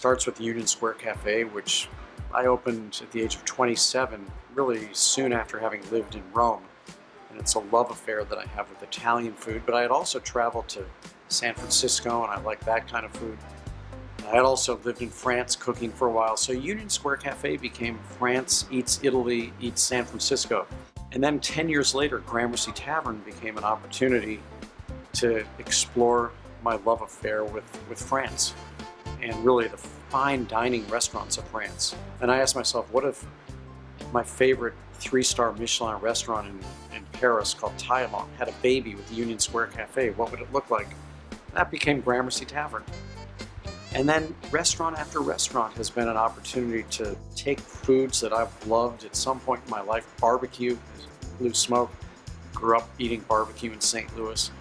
starts with the Union Square Cafe, which I opened at the age of 27, really soon after having lived in Rome. And it's a love affair that I have with Italian food, but I had also traveled to San Francisco, and I like that kind of food. I had also lived in France cooking for a while, so Union Square Cafe became France Eats Italy Eats San Francisco. And then 10 years later, Gramercy Tavern became an opportunity to explore my love affair with France and really the fine dining restaurants of France. And I asked myself, what if my favorite 3-star Michelin restaurant in Paris called Taillemont had a baby with the Union Square Cafe? What would it look like? That became Gramercy Tavern. And then restaurant after restaurant has been an opportunity to take foods that I've loved at some point in my life. Barbecue, blue smoke, grew up eating barbecue in St. Louis.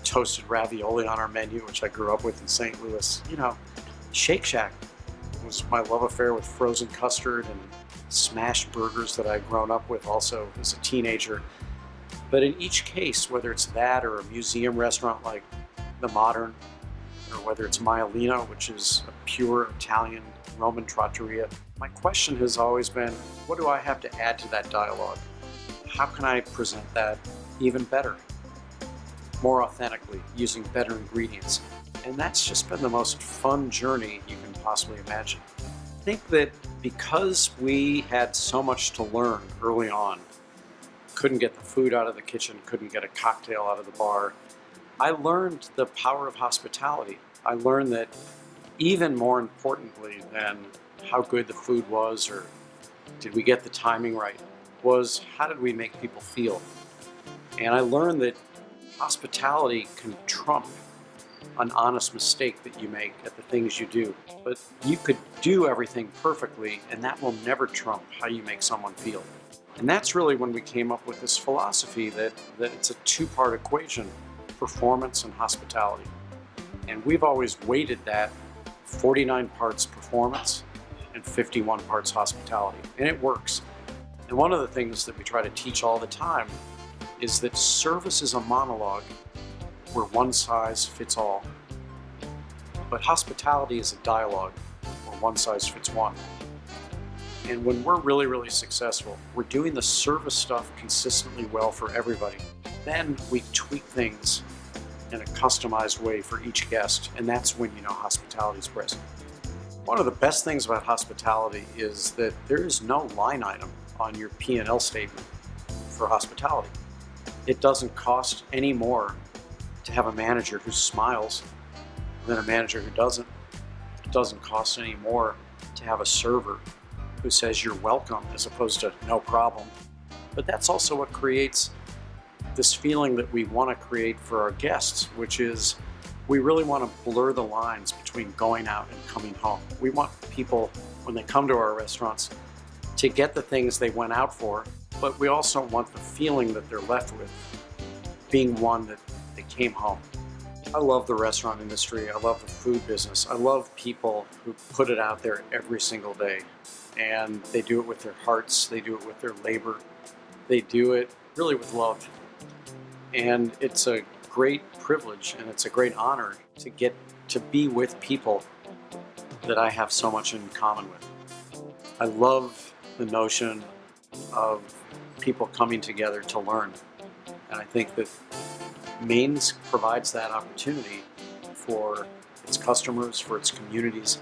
Toasted ravioli on our menu, which I grew up with in St. Louis. You know, Shake Shack was my love affair with frozen custard and smashed burgers that I'd grown up with also as a teenager. But in each case, whether it's that or a museum restaurant like The Modern, or whether it's Maialino, which is a pure Italian Roman trattoria, my question has always been, what do I have to add to that dialogue? How can I present that even better, more authentically, using better ingredients? And that's just been the most fun journey you can possibly imagine. I think that because we had so much to learn early on, couldn't get the food out of the kitchen, couldn't get a cocktail out of the bar, I learned the power of hospitality. I learned that even more importantly than how good the food was or did we get the timing right, was how did we make people feel? And I learned that hospitality can trump an honest mistake that you make at the things you do. But you could do everything perfectly, and that will never trump how you make someone feel. And that's really when we came up with this philosophy that it's a two-part equation, performance and hospitality. And we've always weighted that 49 parts performance and 51 parts hospitality, and it works. And one of the things that we try to teach all the time is that service is a monologue where one size fits all. But hospitality is a dialogue where one size fits one. And when we're really, really successful, we're doing the service stuff consistently well for everybody. Then we tweak things in a customized way for each guest, and that's when you know hospitality is present. One of the best things about hospitality is that there is no line item on your P&L statement for hospitality. It doesn't cost any more to have a manager who smiles than a manager who doesn't. It doesn't cost any more to have a server who says you're welcome as opposed to no problem. But that's also what creates this feeling that we want to create for our guests, which is we really want to blur the lines between going out and coming home. We want people, when they come to our restaurants, to get the things they went out for, but we also want the feeling that they're left with being one that they came home. I love the restaurant industry. I love the food business. I love people who put it out there every single day. And they do it with their hearts. They do it with their labor. They do it really with love. And it's a great privilege and it's a great honor to get to be with people that I have so much in common with. I love the notion of people coming together to learn. And I think that Maine's provides that opportunity for its customers, for its communities,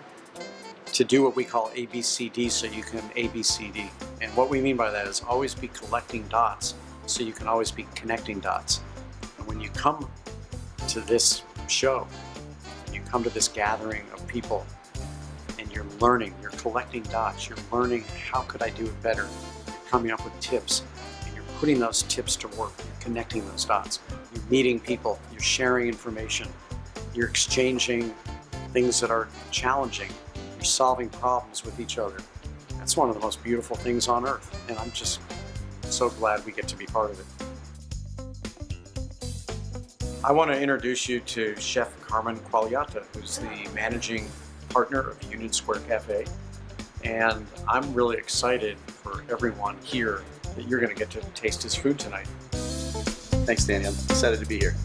to do what we call ABCD so you can ABCD. And what we mean by that is always be collecting dots so you can always be connecting dots. And when you come to this show, you come to this gathering of people and you're learning, you're collecting dots, you're learning how could I do it better, you're coming up with tips, and you're putting those tips to work, you're connecting those dots, you're meeting people, you're sharing information, you're exchanging things that are challenging, you're solving problems with each other. That's one of the most beautiful things on earth, and I'm just so glad we get to be part of it. I want to introduce you to Chef Carmen Quagliata, who's the managing partner of Union Square Cafe, and I'm really excited for everyone here that you're going to get to taste his food tonight. Thanks, Danny. I'm excited to be here.